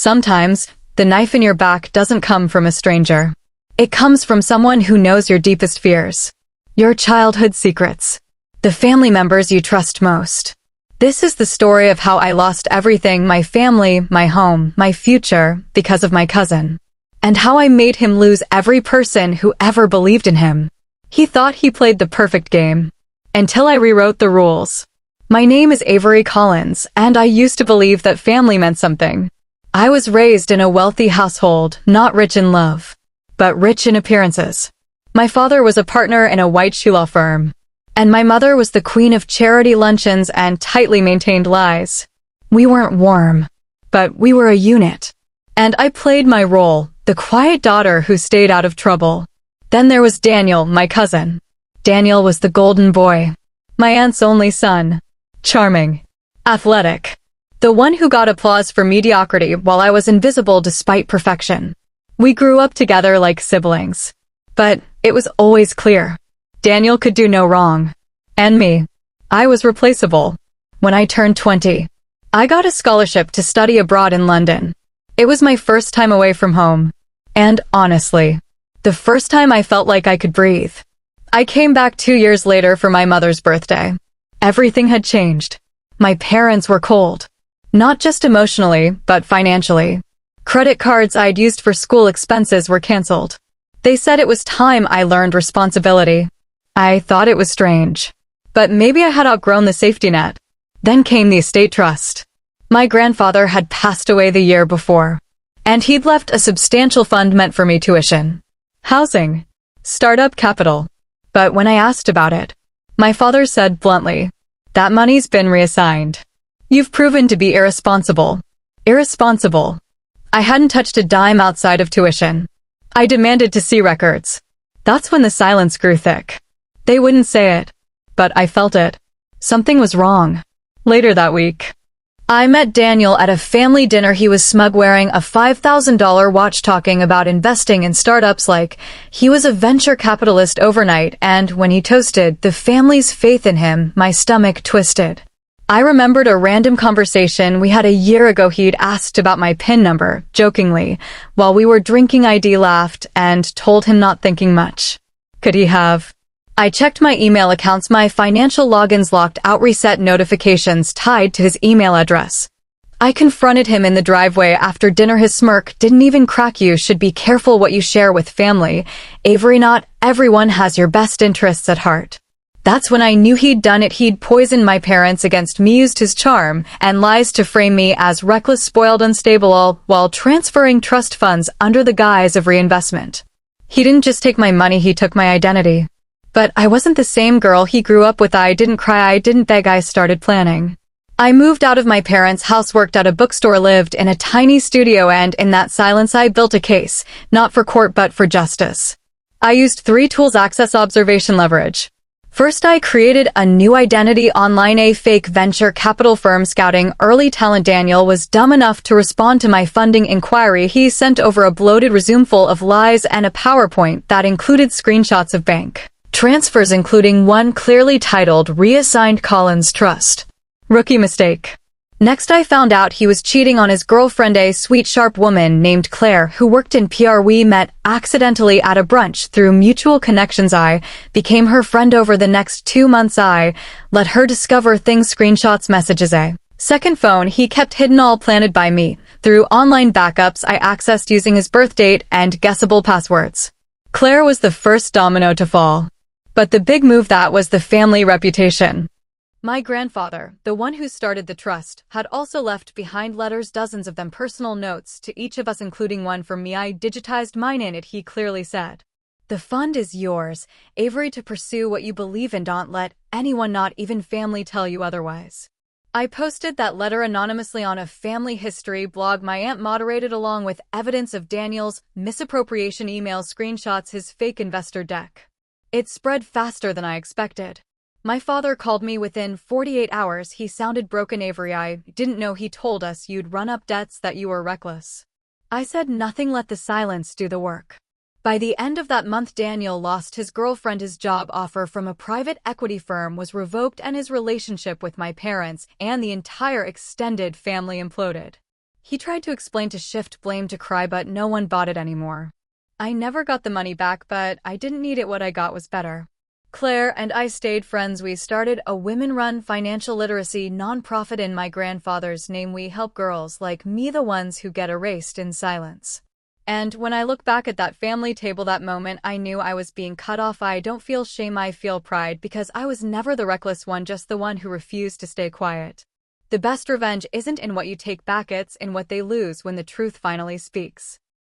Sometimes, the knife in your back doesn't come from a stranger. It comes from someone who knows your deepest fears, your childhood secrets, the family members you trust most. This is the story of how I lost everything, my family, my home, my future, because of my cousin. And how I made him lose every person who ever believed in him. He thought he played the perfect game. Until I rewrote the rules. My name is Avery Collins, and I used to believe that family meant something. I was raised in a wealthy household, not rich in love, but rich in appearances. My father was a partner in a white shoe law firm, and my mother was the queen of charity luncheons and tightly maintained lies. We weren't warm, but we were a unit. And I played my role, the quiet daughter who stayed out of trouble. Then there was Daniel, my cousin. Daniel was the golden boy, my aunt's only son. Charming, athletic, the one who got applause for mediocrity while I was invisible despite perfection. We grew up together like siblings. But it was always clear. Daniel could do no wrong. And me. I was replaceable. When I turned 20, I got a scholarship to study abroad in London. It was my first time away from home. And honestly, the first time I felt like I could breathe. I came back 2 years later for my mother's birthday. Everything had changed. My parents were cold. Not just emotionally, but financially. Credit cards I'd used for school expenses were canceled. They said it was time I learned responsibility. I thought it was strange. But maybe I had outgrown the safety net. Then came the estate trust. My grandfather had passed away the year before. And he'd left a substantial fund meant for me tuition, housing, startup capital. But when I asked about it, my father said bluntly, "That money's been reassigned. You've proven to be irresponsible." Irresponsible. I hadn't touched a dime outside of tuition. I demanded to see records. That's when the silence grew thick. They wouldn't say it, but I felt it. Something was wrong. Later that week, I met Daniel at a family dinner. He was smug, wearing a $5,000 watch, talking about investing in startups like he was a venture capitalist overnight, and when he toasted the family's faith in him, my stomach twisted. I remembered a random conversation we had a year ago. He'd asked about my PIN number, jokingly, while we were drinking. I laughed and told him, not thinking much. Could he have? I checked my email accounts, my financial logins locked out, reset notifications tied to his email address. I confronted him in the driveway after dinner. His smirk didn't even crack. "You should be careful what you share with family, Avery. Not everyone has your best interests at heart." That's when I knew he'd done it. He'd poisoned my parents against me, used his charm and lies to frame me as reckless, spoiled, unstable, all while transferring trust funds under the guise of reinvestment. He didn't just take my money, he took my identity. But I wasn't the same girl he grew up with. I didn't cry, I didn't beg, I started planning. I moved out of my parents' house, worked at a bookstore, lived in a tiny studio, and in that silence I built a case, not for court but for justice. I used 3 tools: access, observation, leverage. First, I created a new identity online, a fake venture capital firm scouting early talent. Daniel was dumb enough to respond to my funding inquiry. He sent over a bloated resume full of lies and a PowerPoint that included screenshots of bank transfers, including one clearly titled "Reassigned Collins Trust." Rookie mistake. Next, I found out he was cheating on his girlfriend, a sweet, sharp woman named Claire who worked in PR. We met accidentally at a brunch through mutual connections. I became her friend. Over the next 2 months, I let her discover things: screenshots, messages, a second phone he kept hidden, all planted by me. Through online backups I accessed using his birth date and guessable passwords. Claire was the first domino to fall. But the big move, that was the family reputation. My grandfather, the one who started the trust, had also left behind letters, dozens of them, personal notes to each of us, including one from me. I digitized mine. In it, he clearly said, "The fund is yours, Avery, to pursue what you believe in. Don't let anyone, not even family, tell you otherwise." I posted that letter anonymously on a family history blog my aunt moderated, along with evidence of Daniel's misappropriation email screenshots, his fake investor deck. It spread faster than I expected. My father called me within 48 hours. He sounded broken. "Avery, I didn't know. He told us you'd run up debts, that you were reckless." I said nothing, let the silence do the work. By the end of that month, Daniel lost his girlfriend, his job offer from a private equity firm was revoked, and his relationship with my parents and the entire extended family imploded. He tried to explain, to shift blame, to cry, but no one bought it anymore. I never got the money back, but I didn't need it. What I got was better. Claire and I stayed friends. We started a women-run financial literacy nonprofit in my grandfather's name. We help girls like me, the ones who get erased in silence. And when I look back at that family table, that moment, I knew I was being cut off. I don't feel shame, I feel pride, because I was never the reckless one, just the one who refused to stay quiet. The best revenge isn't in what you take back, it's in what they lose when the truth finally speaks.